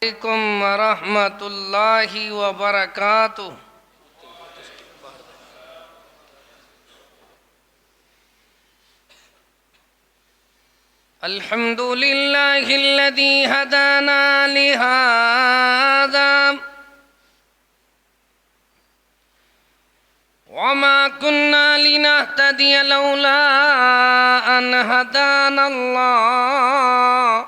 علیکم ورحمۃ اللہ وبرکاتہ۔ الحمد للہ الذی ہدانا لہذا وما كنا لنهتدي لولا ان هدانا الله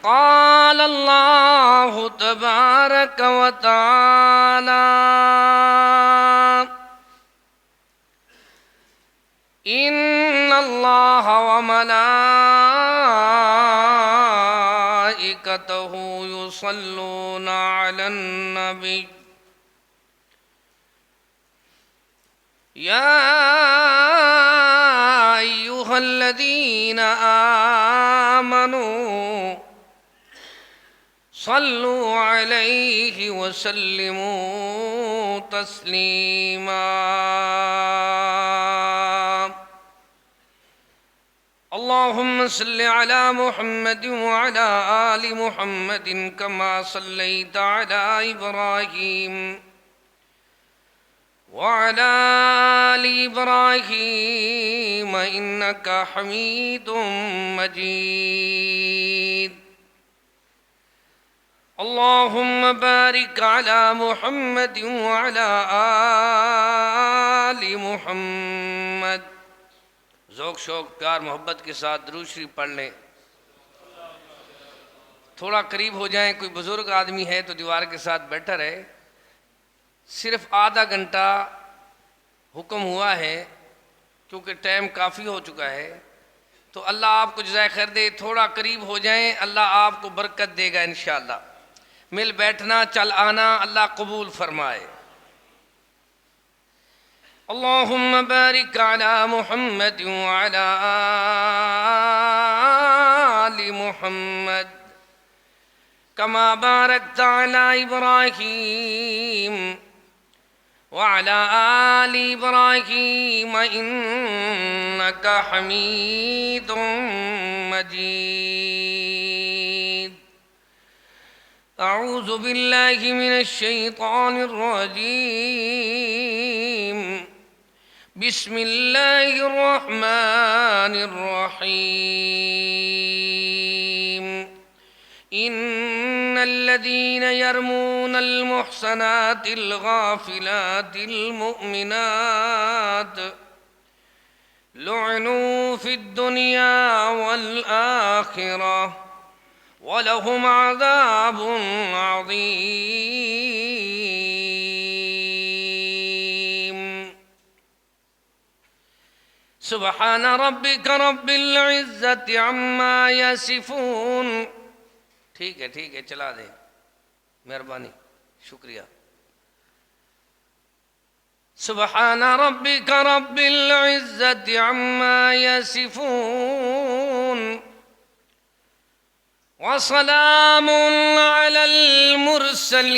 قال الله تبارك وتعالى إن الله وملائكته يصلون على النبي يا أيها الذين آمنوا صلوا عليه وسلموا تسليما۔ اللهم صل على محمد وعلى آل محمد كما صليت على إبراهيم وعلى آل إبراهيم إنك حميد مجيد۔ اللهم بارك على محمد وعلى آل محمد۔ ذوق شوق پیار محبت کے ساتھ درود شریف پڑھ لیں۔ تھوڑا قریب ہو جائیں، کوئی بزرگ آدمی ہے تو دیوار کے ساتھ بیٹھا رہے۔ صرف آدھا گھنٹہ حکم ہوا ہے کیونکہ ٹائم کافی ہو چکا ہے، تو اللہ آپ کو جزائے خیر دے۔ تھوڑا قریب ہو جائیں، اللہ آپ کو برکت دے گا انشاءاللہ۔ مل بیٹھنا چل آنا اللہ قبول فرمائے۔ اللہم بارک علی محمد وعلی آل محمد کما بارکت علی ابراہیم وعلی آل ابراہیم انک حمید مجید۔ اعوذ باللہ من الشیطان الرجیم، بسم اللہ الرحمن الرحیم۔ ان الذین یرمون المحصنات الغافلات المؤمنات لعنوا فی الدنیا والآخرہ وَلَهُمْ عَذَابٌ عَظِيمٌ۔ سبحان ربک رب العزت عما یصفون۔ ٹھیک ہے چلا دیں، مہربانی، شکریہ۔ سبحان ربک رب العزت عما یصفون وسلام علی المرسلین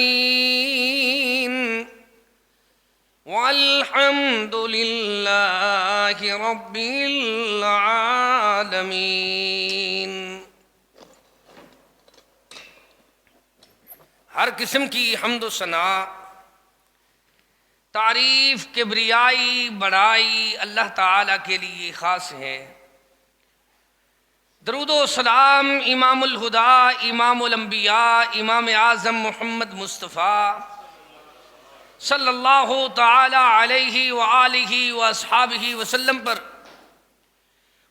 والحمد للہ رب العالمین۔ ہر قسم کی حمد و ثنا، تعریف، کبریائی، بڑائی اللہ تعالیٰ کے لیے خاص ہے۔ درود و سلام امام الہدا، امام الانبیاء، امام اعظم محمد مصطفیٰ صلی اللہ تعالی علیہ وآلہ واصحابہ وسلم پر۔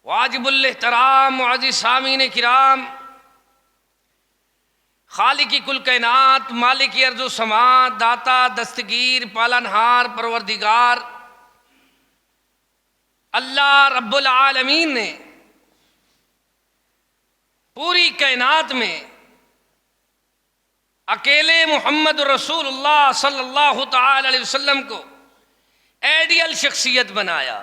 واجب الاحترام معزز سامعین کرام، خالق کل کائنات، مالک ارض و سماء، داتا دستگیر پالنہار پروردگار اللہ رب العالمین نے پوری کائنات میں اکیلے محمد رسول اللہ صلی اللہ تعالی علیہ وسلم کو آئیڈیل شخصیت بنایا۔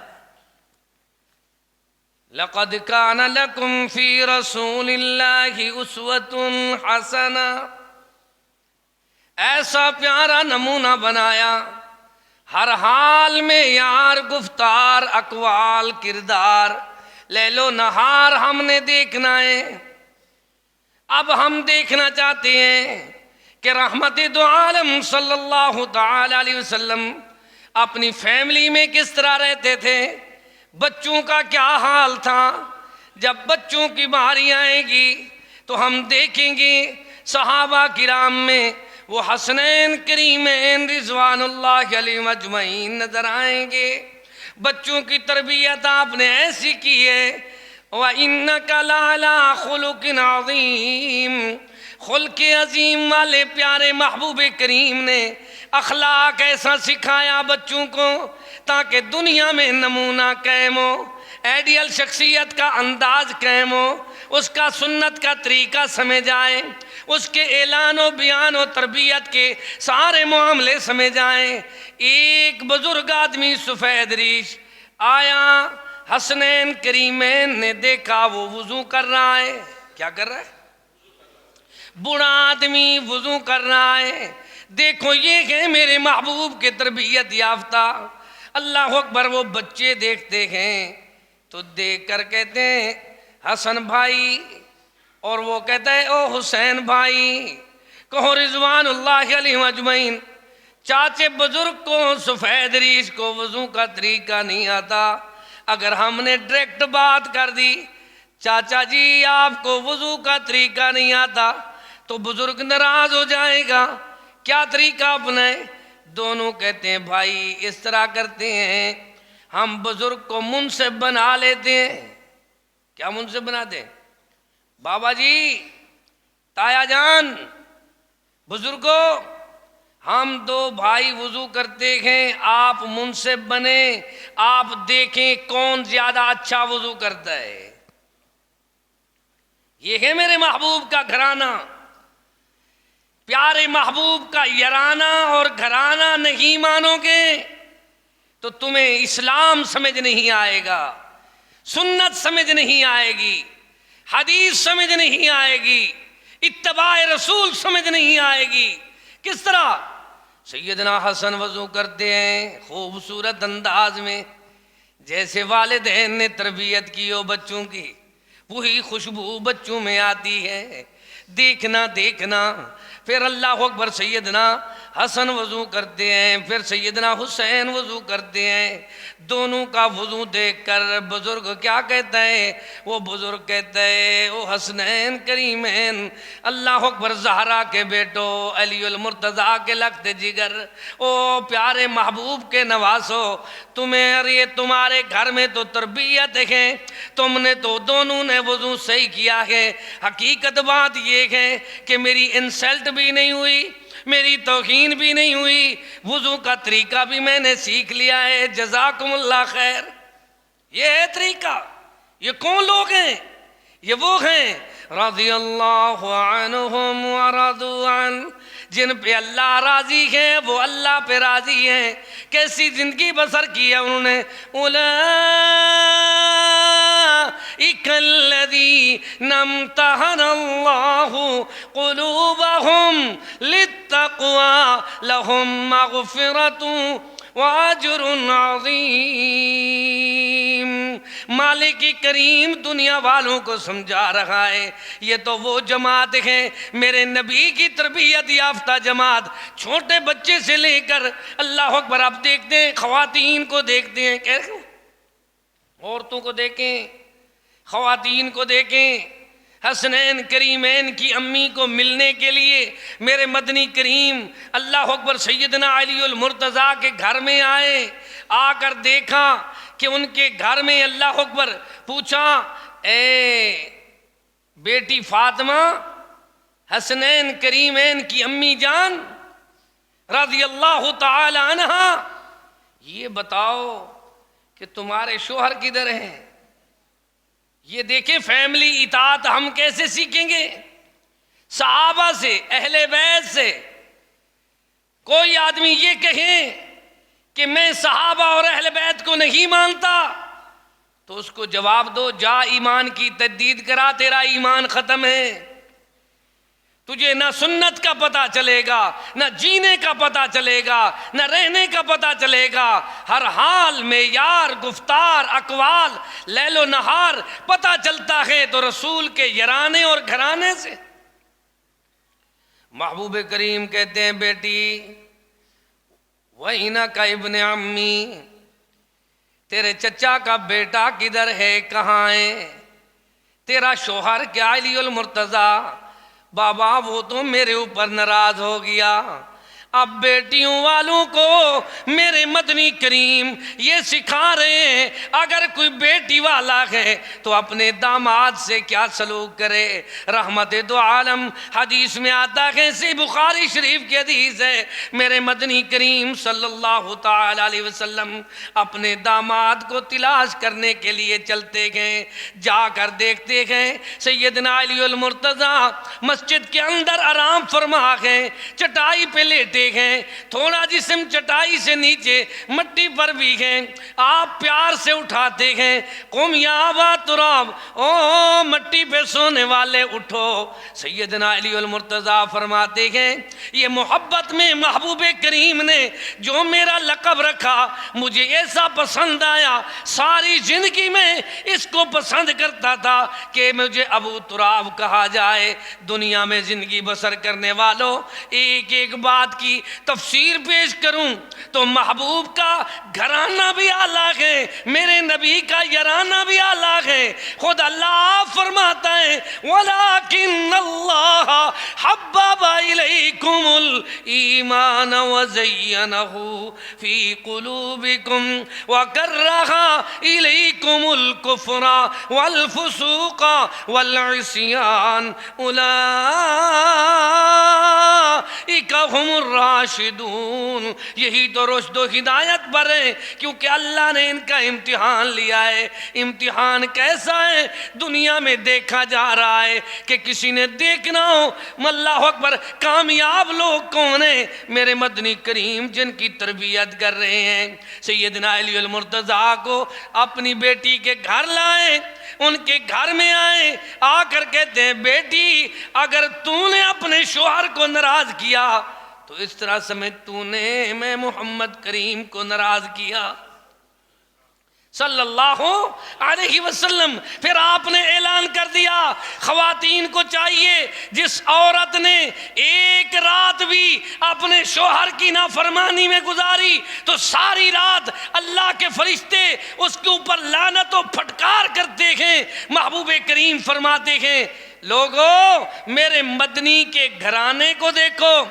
لَقَدْ كَانَ لَكُمْ فِي رَسُولِ اللَّهِ أُسْوَةٌ حَسَنَةٌ، ایسا پیارا نمونہ بنایا، ہر حال میں یار، گفتار، اقوال، کردار، لیل و نہار ہم نے دیکھنا ہے۔ اب ہم دیکھنا چاہتے ہیں کہ رحمت دو عالم صلی اللہ تعالی علیہ وسلم اپنی فیملی میں کس طرح رہتے تھے، بچوں کا کیا حال تھا۔ جب بچوں کی باری آئے گی تو ہم دیکھیں گے صحابہ کرام میں وہ حسنین کریمین رضوان اللہ علیہم اجمعین نظر آئیں گے۔ بچوں کی تربیت آپ نے ایسی کی ہے، وَإِنَّكَ لَعَلَىٰ خُلُقٍ عَظِيمٍ، خلق عظیم والے پیارے محبوب کریم نے اخلاق ایسا سکھایا بچوں کو تاکہ دنیا میں نمونہ قائم ہو، آئیڈیل شخصیت کا انداز قائم ہو، اس کا سنت کا طریقہ سمجھ آئے، اس کے اعلان و بیان و تربیت کے سارے معاملے سمجھ آئیں۔ ایک بزرگ آدمی سفید ریش آیا، حسنین کریمین نے دیکھا وہ وضو کر رہا ہے۔ کیا کر رہا ہے؟ بوڑھا آدمی وضو کر رہا ہے۔ دیکھو یہ ہے میرے محبوب کے تربیت یافتہ۔ اللہ اکبر، وہ بچے دیکھتے ہیں تو دیکھ کر کہتے ہیں حسن بھائی، اور وہ کہتا ہے او حسین بھائی، کہو رضوان اللہ علیہ اجمعین، چاچے بزرگ کو سفید ریش کو وضو کا طریقہ نہیں آتا۔ اگر ہم نے ڈائریکٹ بات کر دی چاچا جی آپ کو وضو کا طریقہ نہیں آتا تو بزرگ ناراض ہو جائے گا، کیا طریقہ اپنائیں؟ دونوں کہتے ہیں بھائی اس طرح کرتے ہیں، ہم بزرگ کو منصب بنا لیتے ہیں۔ کیا منصب بنا دیں؟ بابا جی، تایا جان، بزرگوں، ہم دو بھائی وضو کرتے ہیں، آپ منصب بنے، آپ دیکھیں کون زیادہ اچھا وضو کرتا ہے۔ یہ ہے میرے محبوب کا گھرانہ، پیارے محبوب کا یارانہ اور گھرانہ نہیں مانو گے تو تمہیں اسلام سمجھ نہیں آئے گا، سنت سمجھ نہیں آئے گی، حدیث سمجھ نہیں آئے گی، اتباع رسول سمجھ نہیں آئے گی۔ کس طرح؟ سیدنا حسن وضو کرتے ہیں خوبصورت انداز میں، جیسے والدین نے تربیت کی ہو بچوں کی، وہی خوشبو بچوں میں آتی ہے۔ دیکھنا پھر اللہ اکبر، سیدنا حسن وضو کرتے ہیں، پھر سیدنا حسین وضو کرتے ہیں۔ دونوں کا وضو دیکھ کر بزرگ کیا کہتا ہے؟ وہ بزرگ کہتا ہے او حسنین کریمین، اللہ اکبر، زہرا کے بیٹو، علی المرتضیٰ کے لخت جگر، او پیارے محبوب کے نواسو، تمہارے گھر میں تو تربیت ہے، تم نے تو دونوں نے وضو صحیح کیا ہے۔ حقیقت بات یہ ہے کہ میری انسلٹ بھی نہیں ہوئی، میری توہین بھی نہیں ہوئی، وضو کا طریقہ بھی میں نے سیکھ لیا ہے، جزاکم اللہ خیر۔ یہ ہے طریقہ۔ یہ کون لوگ ہیں؟ یہ وہ ہیں رضی اللہ عنہم ورضوا عنہ، جن پہ اللہ راضی ہے وہ اللہ پہ راضی ہیں۔ کیسی زندگی بسر کی ہے انہوں نے؟ اولئک الذین امتحن اللہ قلوبہم للتقوی لہم مغفرۃ واجر عظیم۔ مالک کریم دنیا والوں کو سمجھا رہا ہے یہ تو وہ جماعت ہے، میرے نبی کی تربیت یافتہ جماعت، چھوٹے بچے سے لے کر اللہ اکبر، آپ دیکھتے ہیں خواتین کو دیکھتے ہیں، کیسے عورتوں کو دیکھیں، خواتین کو دیکھیں۔ حسنین کریمین کی امی کو ملنے کے لیے میرے مدنی کریم اللہ اکبر سیدنا علی المرتضیٰ کے گھر میں آئے، آ کر دیکھا کہ ان کے گھر میں اللہ اکبر، پوچھا اے بیٹی فاطمہ، حسنین کریمین کی امی جان رضی اللہ تعالی عنہ، یہ بتاؤ کہ تمہارے شوہر کدھر ہیں؟ یہ دیکھیں فیملی اطاعت ہم کیسے سیکھیں گے؟ صحابہ سے، اہل بیت سے۔ کوئی آدمی یہ کہے کہ میں صحابہ اور اہل بیت کو نہیں مانتا تو اس کو جواب دو، جا ایمان کی تجدید کرا، تیرا ایمان ختم ہے۔ تجھے نہ سنت کا پتہ چلے گا، نہ جینے کا پتہ چلے گا، نہ رہنے کا پتہ چلے گا۔ ہر حال میں یار، گفتار، اقوال، لیل و نہار پتہ چلتا ہے تو رسول کے یارانے اور گھرانے سے۔ محبوب کریم کہتے ہیں بیٹی وَإِنَكَ ابن عمی، تیرے چچا کا بیٹا کدھر ہے، کہاں ہے؟ تیرا شوہر کیا علی المرتضیٰ؟ بابا وہ تو میرے اوپر ناراض ہو گیا۔ اب بیٹیوں والوں کو میرے مدنی کریم یہ سکھا رہے ہیں اگر کوئی بیٹی والا ہے تو اپنے داماد سے کیا سلوک کرے۔ رحمت دو عالم حدیث میں آتا ہے، سی بخاری شریف کی حدیث ہے، میرے مدنی کریم صلی اللہ تعالی علیہ وسلم اپنے داماد کو تلاش کرنے کے لیے چلتے گئے۔ جا کر دیکھتے گئے سیدنا علی المرتضیٰ مسجد کے اندر آرام فرما گئے، چٹائی پہ لیٹے ہیں، تھوڑا جسم چٹائی سے نیچے مٹی پر بھی ہیں۔ آپ پیار سے اٹھاتے ہیں، قم یا ابا تراب، او مٹی پہ سونے والے اٹھو۔ سیدنا علی المرتضیٰ فرماتے ہیں یہ محبت میں محبوب کریم نے جو میرا لقب رکھا مجھے ایسا پسند آیا، ساری زندگی میں اس کو پسند کرتا تھا کہ مجھے ابو تراب کہا جائے۔ دنیا میں زندگی بسر کرنے والوں ایک ایک بات کی تفسیر پیش کروں تو محبوب کا گھرانہ بھی اعلیٰ ہے، میرے نبی کا یارانہ بھی اعلیٰ ہے۔ خود اللہ فرماتا ہے وَلَكِنَّ اللَّهَ حَبَّبَ إِلَيْكُمُ الْإِيمَانَ وَزَيَّنَهُ فِي قُلُوبِكُمْ وَكَرَّهَ إِلَيْكُمُ الْكُفْرَ وَالْفُسُوقَ وَالْعِصْيَانَ أُولَٰئِكَ هُمُ الراشدون۔ یہی تو رشد و ہدایت پر ہے، کیونکہ اللہ نے ان کا امتحان لیا ہے۔ امتحان کیسا ہے؟ دنیا میں دیکھا جا رہا ہے کہ کسی نے دیکھنا ہو اللہ اکبر کامیاب لوگ کون ہیں؟ میرے مدنی کریم جن کی تربیت کر رہے ہیں۔ سیدنا علی المرتضیٰ کو اپنی بیٹی کے گھر لائے، ان کے گھر میں آئے، آ کر کہتے ہیں بیٹی اگر تو نے اپنے شوہر کو ناراض کیا تو اس طرح سمجھ تو نے میں محمد کریم کو ناراض کیا صلی اللہ علیہ وسلم۔ پھر آپ نے اعلان کر دیا خواتین کو چاہیے جس عورت نے ایک رات بھی اپنے شوہر کی نافرمانی میں گزاری تو ساری رات اللہ کے فرشتے اس کے اوپر لعنت و پھٹکار کرتے ہیں۔ محبوب کریم فرماتے ہیں لوگو میرے مدنی کے گھرانے کو دیکھو،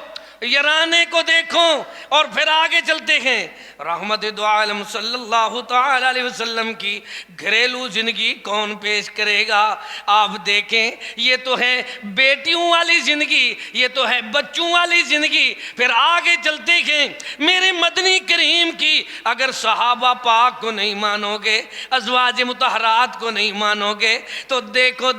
یارانے کو دیکھو، اور پھر آگے چلتے ہیں۔ رحمت دو عالم صلی اللہ تعالی علیہ وسلم کی گھریلو زندگی کون پیش کرے گا؟ آپ دیکھیں یہ تو ہے بیٹیوں والی زندگی، یہ تو ہے بچوں والی زندگی۔ پھر آگے چلتے ہیں میرے مدنی کریم کی اگر صحابہ پاک کو نہیں مانو گے، ازواج مطہرات کو نہیں مانو گے تو دیکھو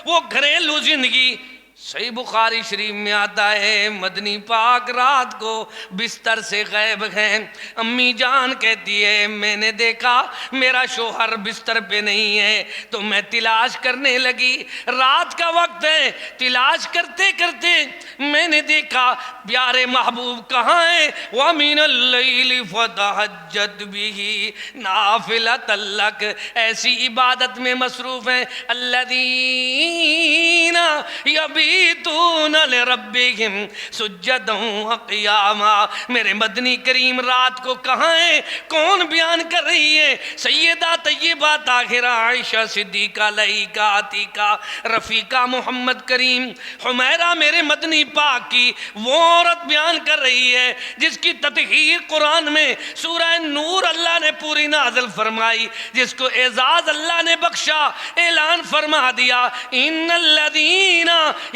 وہ گھریلو زندگی۔ صحیح بخاری شریف میں آتا ہے مدنی پاک رات کو بستر سے غائب ہیں۔ امی جان کہتی ہے میں نے دیکھا میرا شوہر بستر پہ نہیں ہے تو میں تلاش کرنے لگی، رات کا وقت ہے، تلاش کرتے کرتے میں نے دیکھا پیارے محبوب کہاں ہیں؟ وَمِنَ اللَّيْلِ فَتَهَجَّدْ بِهِ نَافِلَةً لَكَ، ایسی عبادت میں مصروف ہیں الَّذِينَ یبیتون لربہم سجدا وقیاما۔ میرے مدنی کریم رات کو کہاں ہیں؟ کون بیان کر رہی ہے؟ سیدہ طیبہ طاہرہ عائشہ صدیقہ لئیکہ عتیقہ رفیقہ محمد کریم حمیرہ میرے مدنی پاک کی وہ عورت بیان کر رہی ہے جس کی تطہیر قرآن میں سورہ نور اللہ نے پوری نازل فرمائی، جس کو اعزاز اللہ نے بخشا، اعلان فرما دیا ان الذین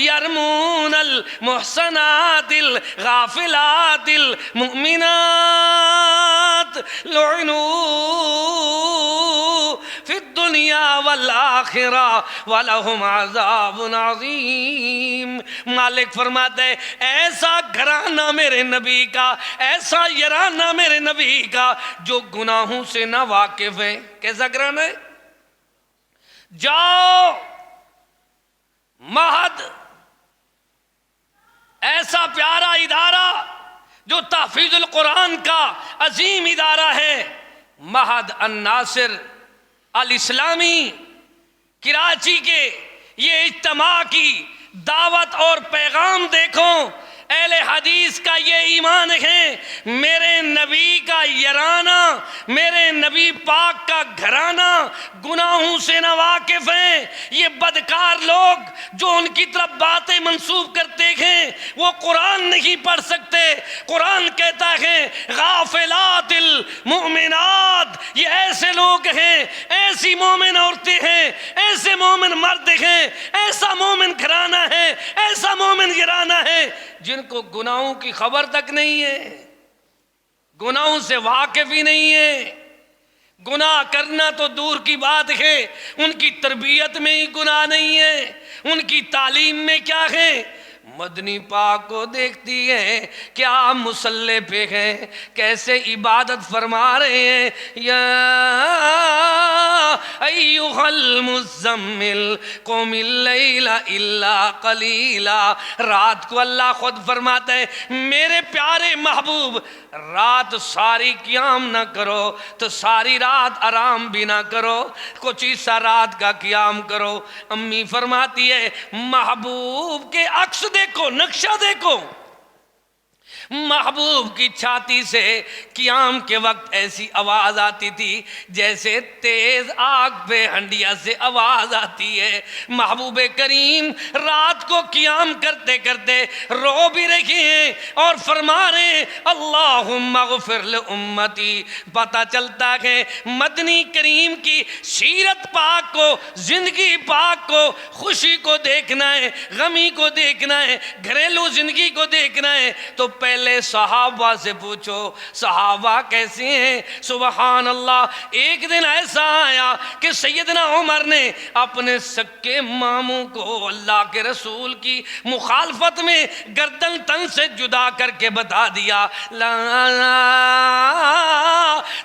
یرمون المحصنات الغافلات المؤمنات لعنوا فی الدنیا والآخرہ ولہم عذاب عظیم۔ مالک فرماتے ہیں ایسا گھرانہ میرے نبی کا، ایسا یارانہ میرے نبی کا جو گناہوں سے نہ واقف ہے۔ کیسا گھرانہ ہے؟ جاؤ مہد ایسا پیارا ادارہ جو تحفیظ القرآن کا عظیم ادارہ ہے، مہد الناصر الاسلامی کراچی کے یہ اجتماع کی دعوت اور پیغام دیکھو، اہل حدیث کا یہ ایمان ہے، میرے نبی کا یارانہ، میرے نبی پاک کا گھرانہ گناہوں سے نہ واقف ہیں۔ یہ بدکار لوگ جو ان کی طرف باتیں منسوب کرتے ہیں وہ قرآن نہیں پڑھ سکتے۔ قرآن کہتا ہے غافلات المؤمنات، یہ ایسے لوگ ہیں، ایسی مومن عورتیں ہیں، ایسے مومن مرد ہیں، ایسا مومن گھرانہ ہے، ایسا مومن گھرانہ ہے جن کو گناہوں کی خبر تک نہیں ہے، گناہوں سے واقف ہی نہیں ہے۔ گناہ کرنا تو دور کی بات ہے، ان کی تربیت میں ہی گناہ نہیں ہے، ان کی تعلیم میں کیا ہے۔ مدنی پاک کو دیکھتی ہے کیا مصلی پہ ہیں، کیسے عبادت فرما رہے ہیں۔ یا ایھا المزمل قم اللیل الا قلیلا، رات کو اللہ خود فرماتا ہے میرے پیارے محبوب رات ساری قیام نہ کرو تو ساری رات آرام بھی نہ کرو، کچھ حصہ رات کا قیام کرو۔ امی فرماتی ہے محبوب کے عکس دیکھو، نقشہ دیکھو، محبوب کی چھاتی سے قیام کے وقت ایسی آواز آتی تھی جیسے تیز آگ پہ ہنڈیا سے آواز آتی ہے۔ محبوب کریم رات کو قیام کرتے کرتے رو بھی رہے ہیں اور فرما رہے ہیں اللہم اغفر لامتی۔ پتہ چلتا ہے مدنی کریم کی سیرت پاک کو، زندگی پاک کو، خوشی کو دیکھنا ہے، غمی کو دیکھنا ہے، گھریلو زندگی کو دیکھنا ہے تو پہلے صحابہ سے پوچھو صحابہ کیسے ہیں۔ سبحان اللہ، ایک دن ایسا آیا کہ سیدنا عمر نے اپنے سکے ماموں کو اللہ کے رسول کی مخالفت میں گردن تن سے جدا کر کے بتا دیا لا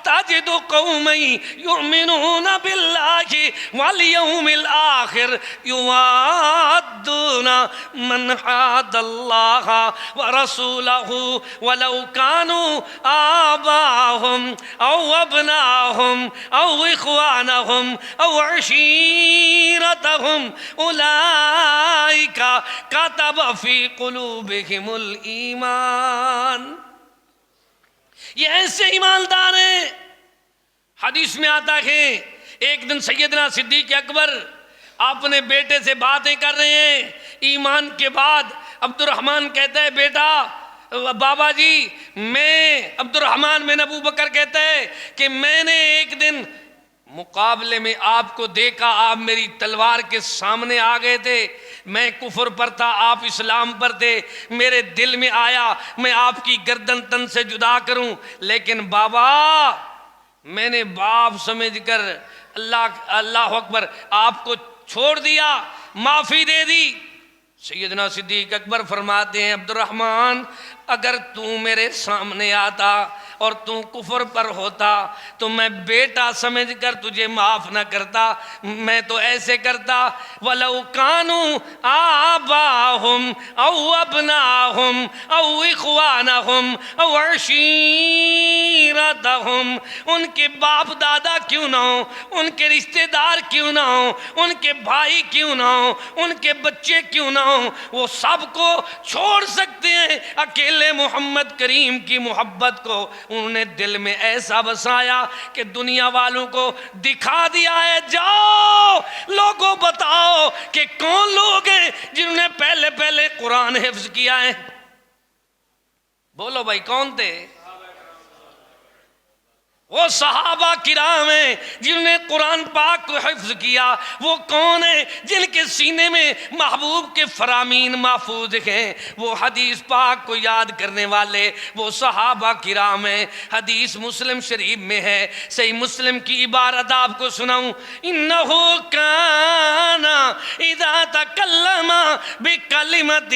تجد قوما یؤمنون باللہ والیوم الآخر یوادون من حاد اللہ ورسولہ ولو كانوا آباهم او ابناهم او اخوانهم او عشيرتهم اولئك كتب في قلوبهم الایمان۔ یہ ایسے ایماندار ہیں۔ حدیث میں آتا ہے ایک دن سیدنا صدیق اکبر اپنے بیٹے سے باتیں کر رہے ہیں ایمان کے بعد۔ عبد الرحمن کہتا ہے بیٹا بابا جی میں عبد الرحمن بن ابو بکر کہتا ہے کہ میں نے ایک دن مقابلے میں آپ کو دیکھا، آپ میری تلوار کے سامنے آ گئے تھے، میں کفر پر تھا، آپ اسلام پر تھے، میرے دل میں آیا میں آپ کی گردن تن سے جدا کروں، لیکن بابا میں نے باپ سمجھ کر اللہ اکبر آپ کو چھوڑ دیا، معافی دے دی۔ سیدنا صدیق اکبر فرماتے ہیں عبد الرحمن اگر تو میرے سامنے آتا اور تو کفر پر ہوتا تو میں بیٹا سمجھ کر تجھے معاف نہ کرتا، میں تو ایسے کرتا وَلَوْ كَانُوا آبَاهُمْ أَوْ أَبْنَاهُمْ أَوْ إِخْوَانَهُمْ أَوْ عَشِيرَتَهُمْ، ان کے باپ دادا کیوں نہ ہوں، ان کے رشتہ دار کیوں نہ ہوں، ان کے بھائی کیوں نہ ہوں، ان کے بچے کیوں نہ ہوں، وہ سب کو چھوڑ سکتے ہیں، اکیلے محمد کریم کی محبت کو انہوں نے دل میں ایسا بسایا کہ دنیا والوں کو دکھا دیا ہے جاؤ لوگوں بتاؤ کہ کون لوگ ہیں جنہوں نے پہلے قرآن حفظ کیا ہے۔ بولو بھائی کون تھے؟ وہ صحابہ کرام ہیں جنہوں نے قرآن پاک کو حفظ کیا۔ وہ کون ہیں؟ جن کے سینے میں محبوب کے فرامین محفوظ ہیں، وہ حدیث پاک کو یاد کرنے والے وہ صحابہ کرام ہیں۔ حدیث مسلم شریف میں ہے، صحیح مسلم کی عبارت آپ کو سناؤں، انہو کان اذا تکلم بکلمت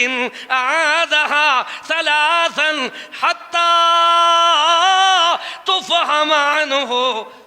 اعادہا ثلاثا حتی تفہم عنہ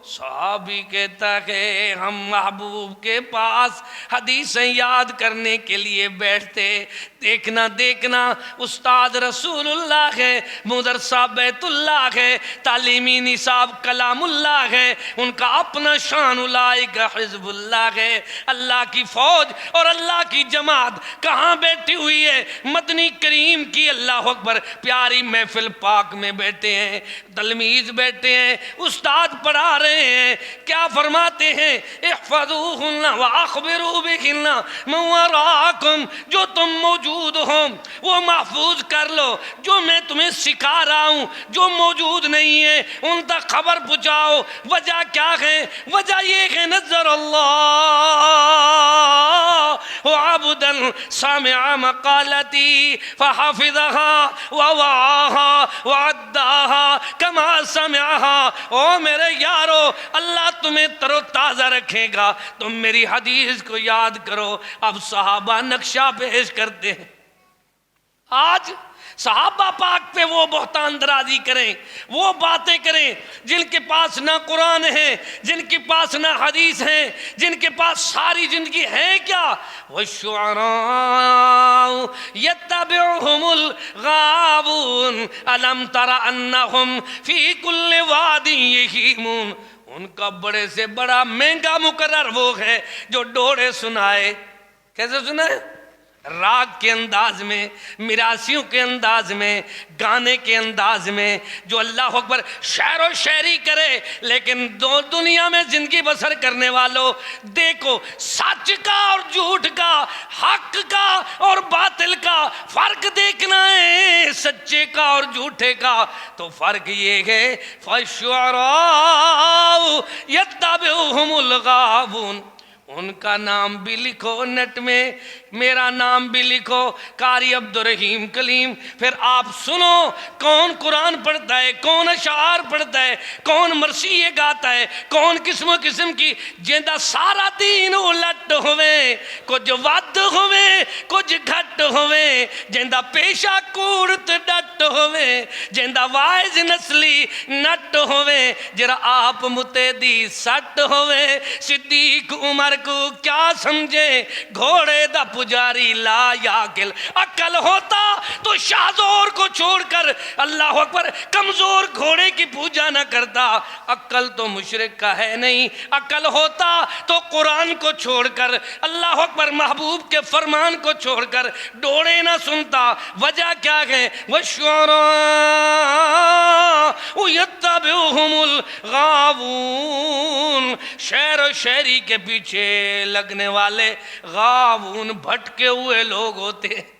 صحابی کہتا ہے ہم محبوب کے پاس حدیثیں یاد کرنے کے لیے بیٹھتے، دیکھنا دیکھنا استاد رسول اللہ ہے، مدرسہ بیت اللہ ہے، تعلیمی نصاب کلام اللہ ہے، ان کا اپنا شان اولئک حزب اللہ ہے۔ اللہ کی فوج اور اللہ کی جماعت کہاں بیٹھی ہوئی ہے؟ مدنی کریم کی اللہ اکبر پیاری محفل پاک میں بیٹھے ہیں، تلمیذ بیٹھے ہیں، استاد پڑھا رہے ہیں، کیا فرماتے ہیں؟ احفظوہن واخبروا بہن من وراءکم، جو تم موجود ہو وہ محفوظ کر لو، جو میں تمہیں سکھا رہا ہوں جو موجود نہیں ہے ان تک خبر پہنچاؤ۔ وجہ کیا ہے؟ وجہ یہ ہے نظر اللہ عبدا سامع مقالتی فحفظها ووعاها وعداها كما سمعها۔ او میرے یارو، اللہ تمہیں تر و تازہ رکھے گا، تم میری حدیث کو یاد کرو۔ اب صحابہ نقشہ پیش کرتے ہیں۔ آج صحابہ پاک پہ وہ بہتان درازی کریں، وہ باتیں کریں جن کے پاس نہ قرآن ہے، جن کے پاس نہ حدیث ہے، جن کے پاس ساری زندگی ہے کیا؟ وَالشُّعَرَاءُ يَتَّبِعُهُمُ الْغَاوُونَ أَلَمْ تَرَ أَنَّهُمْ فِي كُلِّ وَادٍ يَهِيمُونَ۔ ان کا بڑے سے بڑا مہنگا مقرر وہ ہے جو ڈوڑے سنائے۔ کیسے سنائے؟ راگ کے انداز میں، میراسیوں کے انداز میں، گانے کے انداز میں، جو اللہ اکبر شعر و شاعری کرے۔ لیکن دنیا میں زندگی بسر کرنے والوں، دیکھو سچ کا اور جھوٹ کا، حق کا اور باطل کا فرق دیکھنا ہے، سچے کا اور جھوٹے کا تو فرق یہ ہے فَالشُّعَرَاءُ يَتَّبِعُهُمُ الْغَاوُونَ۔ ان کا نام بھی لکھو نیٹ میں، میرا نام بھی لکھو، قاری عبدالرحیم کلیم۔ پھر آپ سنو کون قرآن پڑھتا ہے، کون اشعار پڑھتا ہے، کون مرثیے گاتا ہے، کون قسم و قسم کی جیندہ سارا دین الٹ ہوئے، کچھ ود ہوئے کچھ گھٹ ہوئے، جیندہ پیشہ کورت ڈٹ ہوئے، جیندہ وائز نسلی نٹ ہوئے، جرا آپ متیدی سٹ ہوئے۔ صدیق عمر کو کیا سمجھے گھوڑے دا پجاری لا یاکل، عقل ہوتا تو شاہزور کو چھوڑ کر اللہ اکبر کمزور گھوڑے کی پوجا نہ کرتا۔ عقل تو مشرک کا ہے نہیں، عقل ہوتا تو قرآن کو چھوڑ کر اللہ اکبر محبوب کے فرمان کو چھوڑ کر ڈوڑے نہ سنتا۔ وجہ کیا ہے؟ وَالشُّعَرَاءُ يَتَّبِعُهُمُ الْغَاوُونَ۔ شعر و شاعری کے پیچھے لگنے والے غاوون بھٹکے ہوئے لوگ ہوتے ہیں۔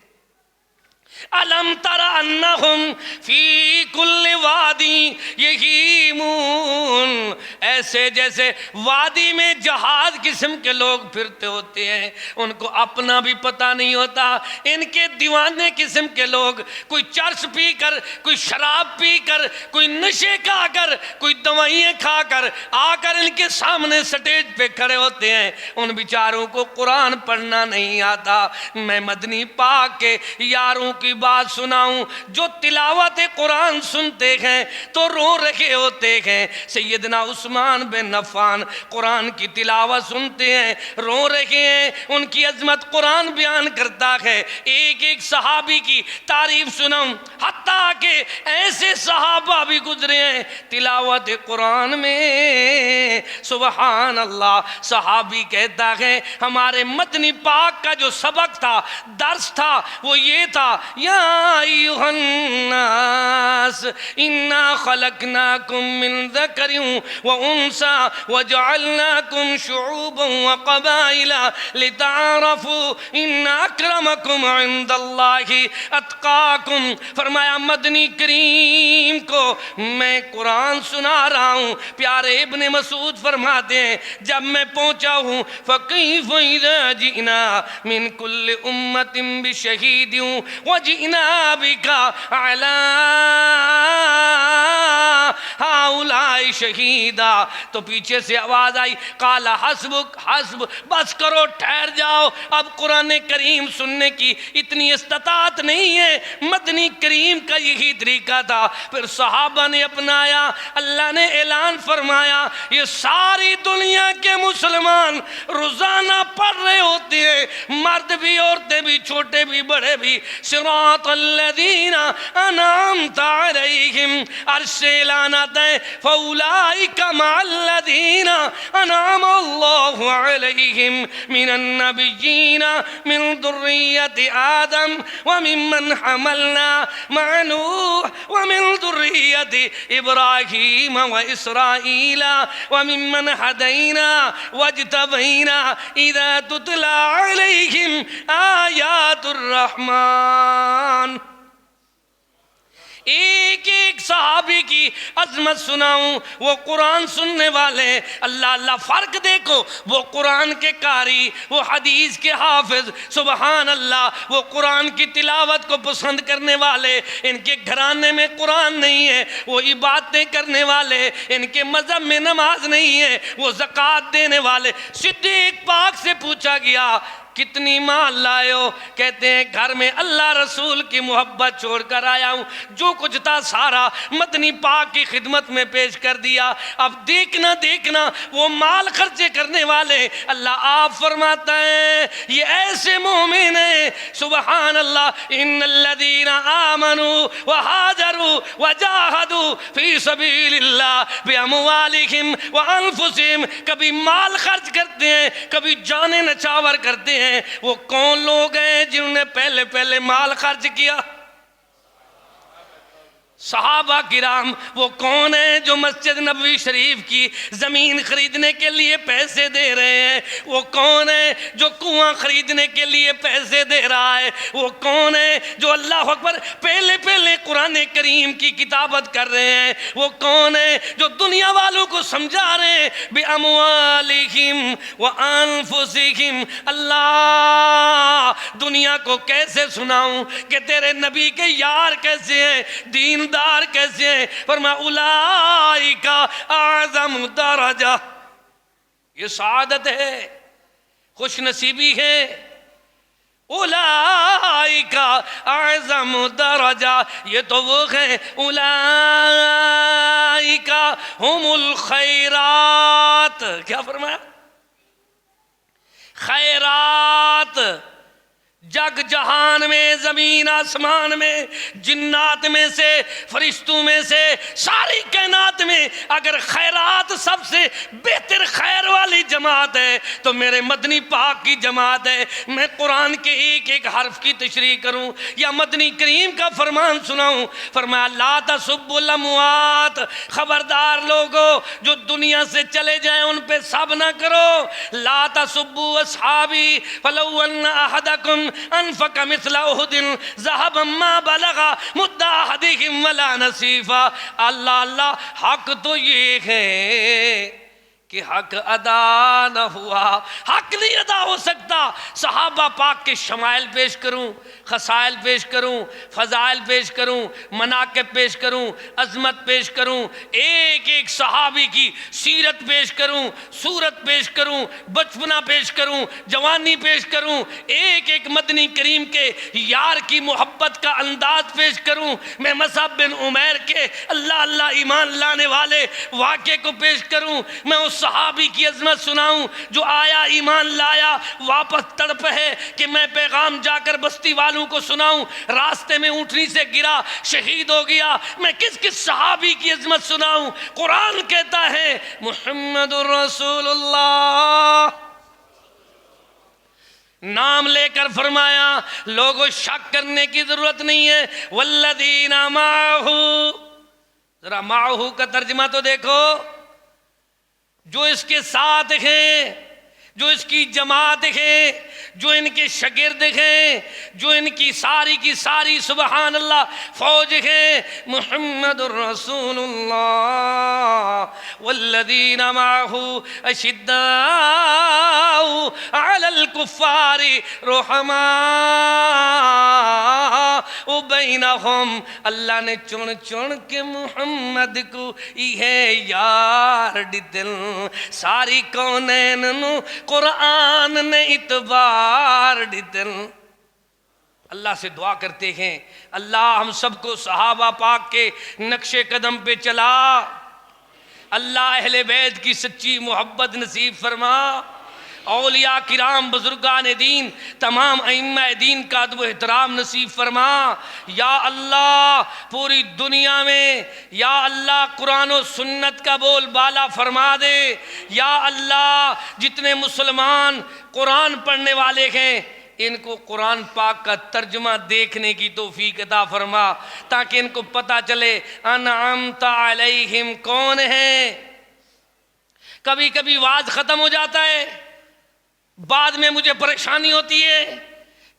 أَلَمْ تَرَ أَنَّهُمْ فِي كُلِّ وَادٍ يَهِيمُونَ۔ ایسے جیسے وادی میں جہاز قسم کے لوگ پھرتے ہوتے ہیں، ان کو اپنا بھی پتہ نہیں ہوتا۔ ان کے دیوانے قسم کے لوگ، کوئی چرس پی کر، کوئی شراب پی کر، کوئی نشے کھا کر، کوئی دوائیں کھا کر آ کر ان کے سامنے سٹیج پہ کھڑے ہوتے ہیں۔ ان بیچاروں کو قرآن پڑھنا نہیں آتا۔ میں مدنی پاک کے یاروں کی بات سناؤں جو تلاوت قرآن سنتے ہیں تو رو رہے ہوتے ہیں۔ سیدنا عثمان بن عفان قرآن کی تلاوت سنتے ہیں، رو رہے ہیں، ان کی عظمت قرآن بیان کرتا ہے۔ ایک ایک صحابی کی تعریف سناؤں، حتیٰ کہ ایسے صحابہ بھی گزرے ہیں تلاوت قرآن میں، سبحان اللہ۔ صحابی کہتا ہے ہمارے مدنی پاک کا جو سبق تھا، درس تھا، وہ یہ تھا، یا ایھا الناس انا خلقناکم من ذکر و انثی وجعلناکم شعوبا وقبائل لتعارفوا ان اکرمکم عند اللہ اتقاکم۔ فرمایا مدنی کریم کو میں قرآن سنا رہا ہوں، پیارے ابن مسعود فرمایا فرماتے ہیں جب میں پہنچا ہوں فَكَيْفَ إِذَا جِئْنَا مِنْ كُلِّ أُمَّةٍ بِشَهِيدٍ وَجِئْنَا بِكَ عَلَىٰ هَؤُلَاءِ شَهِيدًا۔ تو پیچھے سے آواز آئی قَالَ حَسْبُكَ حسب، بس کرو ٹھہر جاؤ، اب قرآن کریم سننے کی اتنی استطاعت نہیں ہے۔ مدنی کریم کا یہی طریقہ تھا، پھر صحابہ نے اپنایا، اللہ نے اعلان فرمایا یہ ساری دنیا کے مسلمان روزانہ پڑھ رہے ہوتے ہیں، مرد بھی، عورتیں بھی، چھوٹے بھی، بڑے بھی، صراط الذین انعمت علیہم، عرش سے اعلان آتا ہے فاولئک مع الذین انعم اللہ علیہم من النبیین من ذریۃ آدم وممن حملنا مع نوح ومن ذریۃ ابراہیم واسرائیل وممن ہدینا واجتبینا اذا تتلی علیہم آیات الرحمن۔ ایک ایک صحابی کی عظمت سناؤں، وہ قرآن سننے والے، اللہ اللہ فرق دیکھو، وہ قرآن کے قاری، وہ حدیث کے حافظ، سبحان اللہ، وہ قرآن کی تلاوت کو پسند کرنے والے، ان کے گھرانے میں قرآن نہیں ہے، وہ عبادتیں کرنے والے، ان کے مذہب میں نماز نہیں ہے، وہ زکوٰۃ دینے والے۔ صدیق پاک سے پوچھا گیا کتنی مال لائے ہو؟ کہتے ہیں گھر میں اللہ رسول کی محبت چھوڑ کر آیا ہوں، جو کچھ تھا سارا مدنی پاک کی خدمت میں پیش کر دیا۔ اب دیکھنا وہ مال خرچے کرنے والے، اللہ آپ فرماتا ہے یہ ایسے مومن ہیں، سبحان اللہ، ان الذین آمنوا وہاجروا وجاہدوا فی سبیل اللہ باموالہم وانفسہم، کبھی مال خرچ کرتے ہیں، کبھی جانیں نچھاور کرتے ہیں۔ وہ کون لوگ ہیں جنہوں نے پہلے مال خرچ کیا؟ صحابہ کرام۔ وہ کون ہیں جو مسجد نبوی شریف کی زمین خریدنے کے لیے پیسے دے رہے ہیں؟ وہ کون ہے جو کنواں خریدنے کے لیے پیسے دے رہا ہے؟ وہ کون ہے جو اللہ اکبر پہلے قرآن کریم کی کتابت کر رہے ہیں؟ وہ کون ہے جو دنیا والوں کو سمجھا رہے ہیں بِأَمْوَالِهِمْ وَأَنفُسِهِمْ؟ اللہ دنیا کو کیسے سناؤں کہ تیرے نبی کے یار کیسے ہیں، دیندار کیسے ہیں؟ فرمایا اولئک اعظم درجہ، یہ سعادت ہے، خوش نصیبی ہے۔ اولئک اعظم درجہ، یہ تو وہ ہیں اولئک هم الخیرات۔ کیا فرمایا؟ خیرات، جگ جہان میں، زمین آسمان میں، جنات میں سے، فرشتوں میں سے، ساری کائنات میں اگر خیرات سب سے بہتر خیر والی جماعت ہے تو میرے مدنی پاک کی جماعت ہے۔ میں قرآن کے ایک ایک حرف کی تشریح کروں یا مدنی کریم کا فرمان سناؤں؟ فرمایا لا تسبوا الاموات، خبردار لوگو جو دنیا سے چلے جائیں ان پہ سب نہ کرو۔ لا تسبوا اصحابی فلو ان احدکم انفق مثل احد ذهبا ما بلغ مد احدهم ولا نصیفا۔ اللہ حق تو یہ ہے کہ حق ادا نہ ہوا، حق نہیں ادا ہو سکتا۔ صحابہ پاک کے شمائل پیش کروں، خصائل پیش کروں، فضائل پیش کروں، مناقب پیش کروں، عظمت پیش کروں، ایک ایک صحابی کی سیرت پیش کروں، صورت پیش کروں، بچپنا پیش کروں، جوانی پیش کروں، ایک ایک مدنی کریم کے یار کی محبت کا انداز پیش کروں، میں مصعب بن عمیر کے اللہ ایمان لانے والے واقعے کو پیش کروں، میں اس صحابی کی عظمت سناؤں جو آیا ایمان لایا واپس تڑپ ہے کہ میں پیغام جا کر بستی والوں کو سناؤں، راستے میں اونٹنی سے گرا شہید ہو گیا، میں کس کس صحابی کی عظمت سناؤں؟ قرآن کہتا ہے محمد رسول اللہ، نام لے کر فرمایا لوگوں شک کرنے کی ضرورت نہیں ہے۔ والذین معہ، ذرا معہ کا ترجمہ تو دیکھو، جو اس کے ساتھ ہیں، جو اس کی جماعت ہے، جو ان کے شاگرد ہیں، جو ان کی ساری سبحان اللہ فوج ہے، محمد الرسول اللہ والذین معہ اشداء علی الکفار رحماء بینہم. اللہ نے چن کے محمد کو یہ یار دل، ساری کونین نو قرآن نے اتبار دل. اللہ سے دعا کرتے ہیں اللہ ہم سب کو صحابہ پاک کے نقش قدم پہ چلا، اللہ اہل بیت کی سچی محبت نصیب فرما، اولیاء کرام بزرگان دین تمام ائمہ دین کا ادب و احترام نصیب فرما. یا اللہ پوری دنیا میں یا اللہ قرآن و سنت کا بول بالا فرما دے. یا اللہ جتنے مسلمان قرآن پڑھنے والے ہیں ان کو قرآن پاک کا ترجمہ دیکھنے کی توفیق عطا فرما، تاکہ ان کو پتہ چلے انعمت علیہم کون ہے. کبھی کبھی وعظ ختم ہو جاتا ہے، بعد میں مجھے پریشانی ہوتی ہے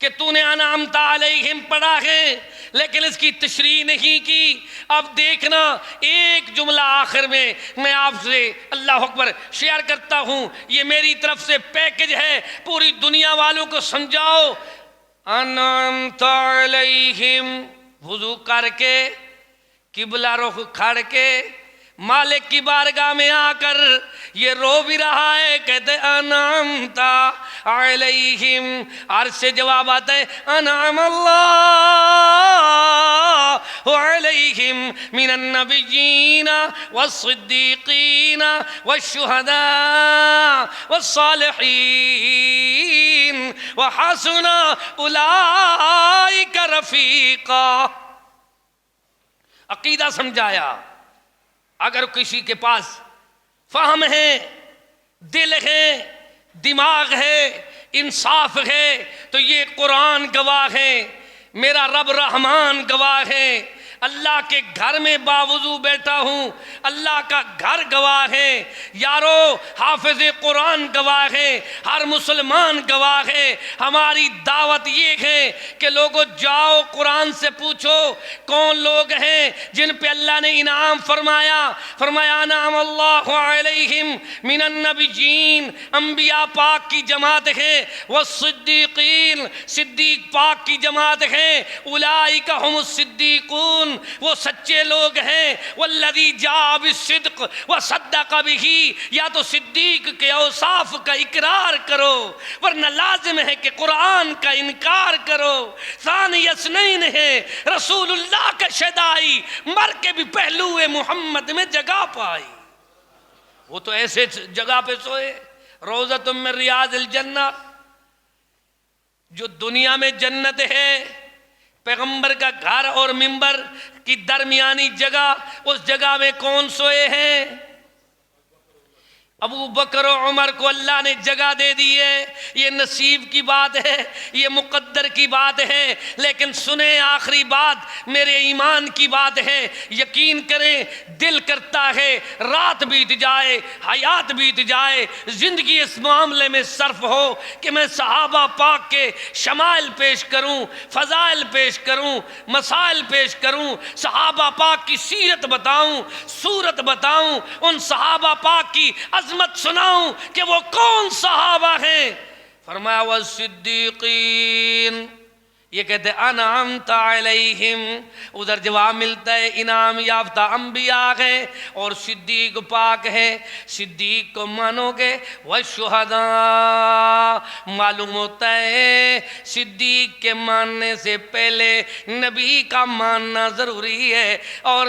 کہ تو نے انعمت علیہم پڑھا ہے لیکن اس کی تشریح نہیں کی. اب دیکھنا ایک جملہ آخر میں آپ سے اللہ اکبر شیئر کرتا ہوں، یہ میری طرف سے پیکج ہے، پوری دنیا والوں کو سمجھاؤ. انعمت علیہم، وضو کر کے قبلہ رخ کھڑ کے مالک کی بارگاہ میں آ کر یہ رو بھی رہا ہے، کہتے انعمت علیہم. عرش سے جواب آتا ہے انعم اللہ علیہم من النبیین والصدیقین والشہداء والصالحین وحسن اولئک رفیقا. عقیدہ سمجھایا. اگر کسی کے پاس فہم ہے، دل ہے، دماغ ہے، انصاف ہے تو یہ قرآن گواہ ہے، میرا رب رحمان گواہ ہے. اللہ کے گھر میں باوضو بیٹھا ہوں، اللہ کا گھر گواہ ہے. یارو حافظ قرآن گواہ ہے، ہر مسلمان گواہ ہے. ہماری دعوت یہ ہے کہ لوگوں جاؤ قرآن سے پوچھو کون لوگ ہیں جن پہ اللہ نے انعام فرمایا انعم اللہ علیہم من النبیین، انبیاء پاک کی جماعت ہے، والصدیقین، صدیق پاک کی جماعت ہے، اولئک ہم الصدیقون، وہ سچے لوگ ہیں. والذی جاء بالصدق وصدق بہ، یا تو صدیق کے اوصاف کا اقرار کرو ورنہ لازم ہے کہ قرآن کا انکار کرو. ثانی اثنین ہے، رسول اللہ کا شدائی مر کے بھی پہلو محمد میں جگہ پائی. وہ تو ایسے جگہ پہ سوئے روضۃ من ریاض الجنہ، جو دنیا میں جنت ہے، پیغمبر کا گھر اور منبر کی درمیانی جگہ، اس جگہ میں کون سوئے ہیں؟ ابو بکر و عمر کو اللہ نے جگہ دے دی ہے. یہ نصیب کی بات ہے، یہ مقدر کی بات ہے. لیکن سنیں آخری بات میرے ایمان کی بات ہے، یقین کریں دل کرتا ہے رات بیت جائے، حیات بیت جائے، زندگی اس معاملے میں صرف ہو کہ میں صحابہ پاک کے شمائل پیش کروں، فضائل پیش کروں، مسائل پیش کروں، صحابہ پاک کی سیرت بتاؤں، صورت بتاؤں، ان صحابہ پاک کی عظمت سناؤں کہ وہ کون صحابہ ہیں. فرمایا والصدیقین، یہ کہتے ہیں انعمت علیہم، ادھر جواب ملتا ہے انعام یافتہ انبیاء ہیں اور صدیق پاک ہیں. صدیق کو مانو گے والشہداء، معلوم ہوتا ہے صدیق کے ماننے سے پہلے نبی کا ماننا ضروری ہے اور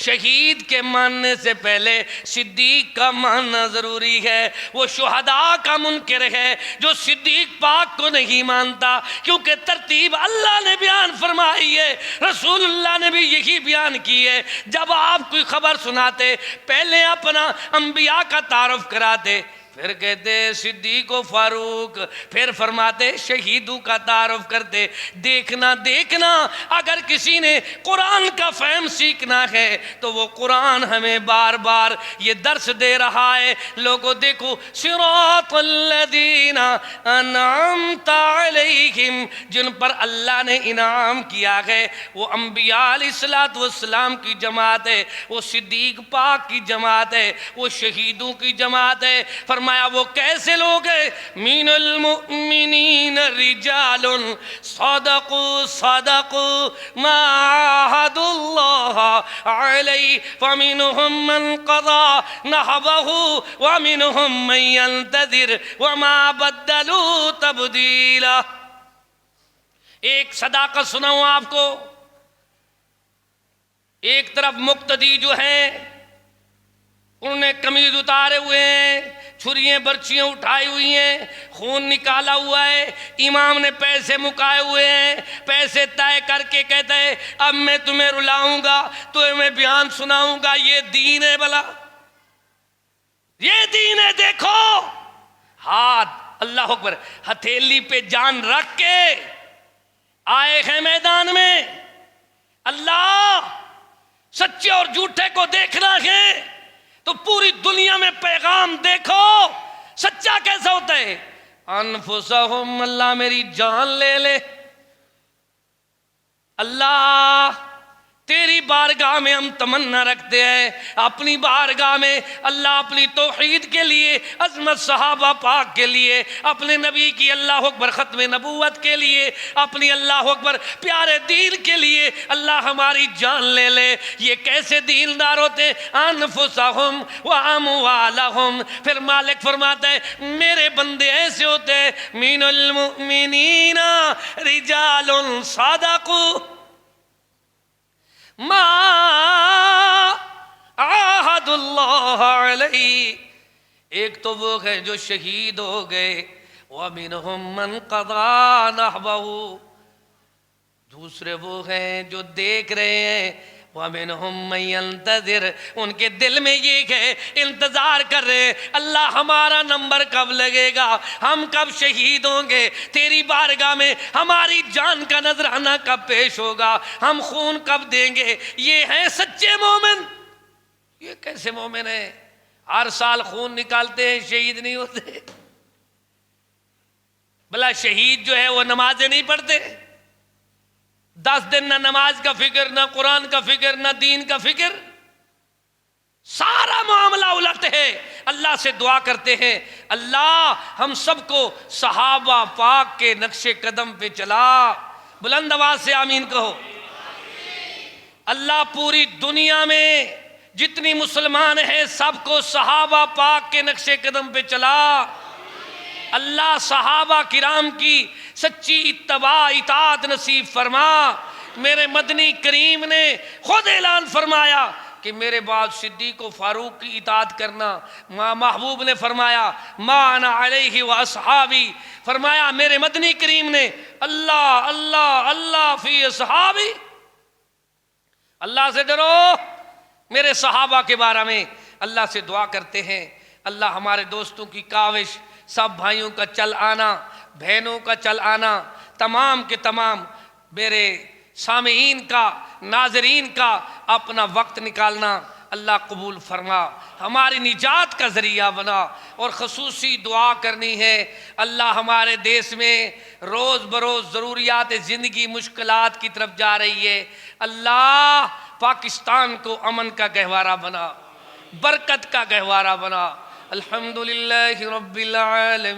شہید کے ماننے سے پہلے صدیق کا ماننا ضروری ہے. وہ شہداء کا منکر ہے جو صدیق پاک کو نہیں مانتا، کیونکہ ترتیب اللہ نے بیان فرمائی ہے، رسول اللہ نے بھی یہی بیان کی ہے. جب آپ کوئی خبر سناتے پہلے اپنا انبیاء کا تعارف کراتے، پھر کہتے صدیق و فاروق، پھر فرماتے شہیدوں کا تعارف کرتے، دیکھنا دیکھنا اگر کسی نے قرآن کا فہم سیکھنا ہے تو وہ قرآن ہمیں بار بار یہ درس دے رہا ہے۔ لوگوں دیکھو، صراط الذین انعمت علیہم، جن پر اللہ نے انعام کیا ہے، وہ انبیاء علیہ السلام کی جماعت ہے، وہ صدیق پاک کی جماعت ہے، وہ شہیدوں کی جماعت ہے۔ فرمایا وہ کیسے لوگ ہیں؟ من المؤمنین رجال صدقوا ما عاہدوا اللہ علیہ فمنہم من قضى نحبہ ومنہم من ينتظر وما بدلوا تبدیلا۔ ایک صداقت سناؤں آپ کو، ایک طرف مقتدی جو ہیں انہوں نے قمیض اتارے ہوئے ہیں، چھریاں برچیاں اٹھائی ہوئی ہیں، خون نکالا ہوا ہے، امام نے پیسے مکائے ہوئے ہیں، پیسے طے کر کے کہتا ہے اب میں تمہیں رلاؤں گا، تمہیں میں بیان سناؤں گا۔ یہ دین ہے بھلا؟ یہ دین ہے؟ دیکھو ہاتھ، اللہ اکبر، ہتھیلی پہ جان رکھ کے آئے ہیں میدان میں۔ اللہ سچے اور جھوٹے کو دیکھنا ہے تو پوری دنیا میں پیغام دیکھو، سچا کیسا ہوتا ہے؟ انفسہم، اللہ میری جان لے لے۔ اللہ تیری بارگاہ میں ہم تمنا رکھتے ہیں، اپنی بارگاہ میں اللہ اپنی توحید کے لیے، عظمت صحابہ پاک کے لیے، اپنے نبی کی اللہ اکبر ختم نبوت کے لیے، اپنی اللہ اکبر پیارے دین کے لیے اللہ ہماری جان لے لے۔ یہ کیسے دیندار ہوتے ہیں؟ انفسہم واموالہم۔ پھر مالک فرماتا ہے میرے بندے ایسے ہوتے ہیں، من المؤمنین رجال صدقوا ما عاہد اللہ علیہ۔ ایک تو وہ ہے جو شہید ہو گئے، وَمِنْهُمْ مَنْ قَضَى نَحْبَهُ، دوسرے وہ ہیں جو دیکھ رہے ہیں، وَمِنْهُمْ مَنْ يَنْتَظِرُ، ان کے دل میں یہ ہے، انتظار کر رہے ہیں اللہ ہمارا نمبر کب لگے گا، ہم کب شہید ہوں گے، تیری بارگاہ میں ہماری جان کا نذرانہ کب پیش ہوگا، ہم خون کب دیں گے۔ یہ ہیں سچے مومن۔ یہ کیسے مومن ہیں؟ ہر سال خون نکالتے ہیں، شہید نہیں ہوتے۔ بھلا شہید جو ہے وہ نمازیں نہیں پڑھتے؟ 10 دن نہ نماز کا فکر، نہ قرآن کا فکر، نہ دین کا فکر، سارا معاملہ الٹ ہے۔ اللہ سے دعا کرتے ہیں اللہ ہم سب کو صحابہ پاک کے نقش قدم پہ چلا۔ بلند آواز سے آمین کہو۔ اللہ پوری دنیا میں جتنی مسلمان ہیں سب کو صحابہ پاک کے نقش قدم پہ چلا۔ اللہ صحابہ کرام کی سچی اتباع اطاعت نصیب فرما۔ میرے مدنی کریم نے خود اعلان فرمایا کہ میرے بعد صدیق و فاروق کی اطاعت کرنا۔ محبوب نے فرمایا ما انا علیہ واصحابی، فرمایا میرے مدنی کریم نے اللہ اللہ اللہ فی اصحابی، اللہ سے ڈرو میرے صحابہ کے بارے میں۔ اللہ سے دعا کرتے ہیں اللہ ہمارے دوستوں کی کاوش، سب بھائیوں کا چل آنا، بہنوں کا چل آنا، تمام کے تمام میرے سامعین کا، ناظرین کا اپنا وقت نکالنا اللہ قبول فرما، ہماری نجات کا ذریعہ بنا۔ اور خصوصی دعا کرنی ہے اللہ ہمارے دیس میں روز بروز ضروریات زندگی مشکلات کی طرف جا رہی ہے، اللہ پاکستان کو امن کا گہوارہ بنا، برکت کا گہوارہ بنا۔ الحمدللہ رب العالمین۔